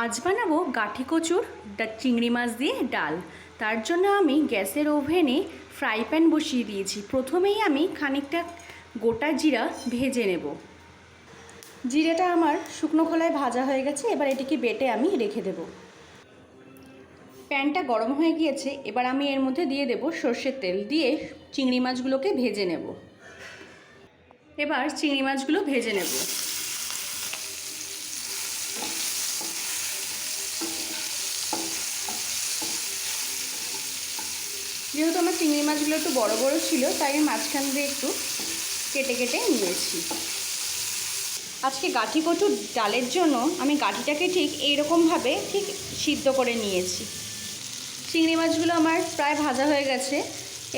আজ বানাবো গাঠি কচুর চিংড়ি মাছ দিয়ে ডাল। তার জন্য আমি গ্যাসের ওভেনে ফ্রাই প্যান বসিয়ে দিয়েছি। প্রথমেই আমি খানিকটা গোটা জিরা ভেজে নেব। জিরাটা আমার শুকনো খোলায় ভাজা হয়ে গেছে, এবার এটিকে বেটে আমি রেখে দেব। প্যানটা গরম হয়ে গিয়েছে, এবার আমি এর মধ্যে দিয়ে দেব সর্ষের তেল, দিয়ে চিংড়ি মাছগুলোকে ভেজে নেব। এবার চিংড়ি মাছগুলো ভেজে নেব। যেহেতু আমার চিংড়ি মাছগুলো একটু বড় বড় ছিল, তাই মাঝখান দিয়ে একটু কেটে কেটে নিয়েছি। আজকে গাঠি কচুর ডালের জন্য আমি গাঠিটাকে ঠিক এইরকমভাবে ঠিক সিদ্ধ করে নিয়েছি। চিংড়ি মাছগুলো আমার প্রায় ভাজা হয়ে গেছে।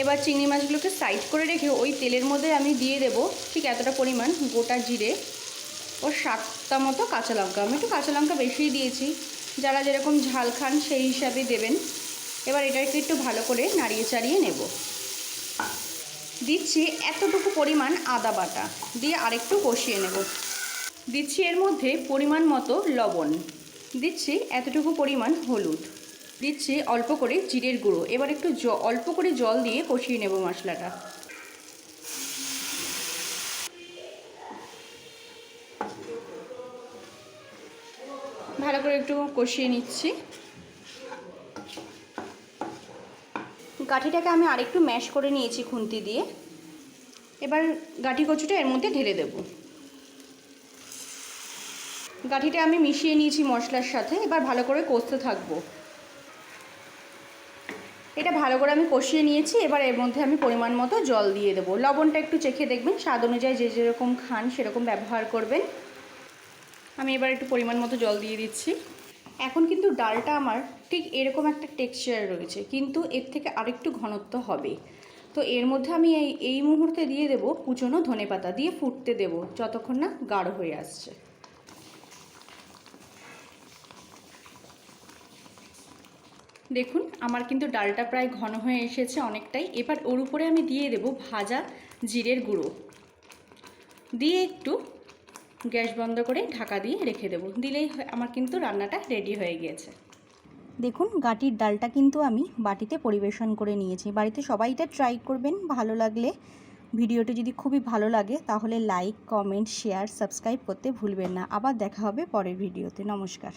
এবার চিংড়ি মাছগুলোকে সাইড করে রেখে ওই তেলের মধ্যে আমি দিয়ে দেব ঠিক এতটা পরিমাণ গোটা জিরে ও 7টা মতো কাঁচা লঙ্কা। আমি একটু কাঁচা লঙ্কা বেশিই দিয়েছি, যারা যেরকম ঝাল খান সেই হিসাবে দেবেন। এবার এটাকে একটু ভালো করে নাড়িয়ে চাড়িয়ে নেব। দিচ্ছি এতটুকু পরিমাণ আদা বাটা, দিয়ে আরেকটু কষিয়ে নেব। দিচ্ছি এর মধ্যে পরিমাণ মতো লবণ, দিচ্ছি এতটুকু পরিমাণ হলুদ, দিচ্ছি অল্প করে জিরের গুঁড়ো। এবার একটু অল্প করে জল দিয়ে কষিয়ে নেব মশলাটা। ভালো করে একটু কষিয়ে নিচ্ছি। গাঠিটাকে আমি আরেকটু ম্যাশ করে নিয়েছি খুন্তি দিয়ে। এবার গাঠি কচুটা এর মধ্যে ঢেলে দেব। গাঠিটা আমি মিশিয়ে নিয়েছি মশলার সাথে। এবার ভালো করে কষতে থাকবো। এটা ভালো করে আমি কষিয়ে নিয়েছি। এবার এর মধ্যে আমি পরিমাণ মতো জল দিয়ে দেবো। লবণটা একটু চেখে দেখবেন, স্বাদ অনুযায়ী যে যেরকম খান সেরকম ব্যবহার করবেন। আমি এবার একটু পরিমাণ মতো জল দিয়ে দিচ্ছি। এখন কিন্তু ডালটা আমার ঠিক এরকম একটা টেক্সচার রয়েছে, কিন্তু এর থেকে আরেকটু ঘনত্ব হবে। তো এর মধ্যে আমি এই মুহূর্তে দিয়ে দেব কুচনো ধনেপাতা, দিয়ে ফুটতে দেব যতক্ষণ না গাঢ় হয়ে আসছে। দেখুন আমার কিন্তু ডালটা প্রায় ঘন হয়ে এসেছে অনেকটাই। এবার ওর উপরে আমি দিয়ে দেব ভাজা জিরের গুঁড়ো, দিয়ে একটু গ্যাস বন্ধ করে ঢাকা দিয়ে রেখে দেব। দিলেই আমার কিন্তু রান্নাটা রেডি হয়ে গিয়েছে। দেখুন গাঠির ডালটা কিন্তু আমি বাটিতে পরিবেশন করে নিয়েছি। বাড়িতে সবাই এটা ট্রাই করবেন। ভালো লাগলে, ভিডিওটি যদি খুবই ভালো লাগে তাহলে লাইক, কমেন্ট, শেয়ার, সাবস্ক্রাইব করতে ভুলবেন না। আবার দেখা হবে পরের ভিডিওতে। নমস্কার।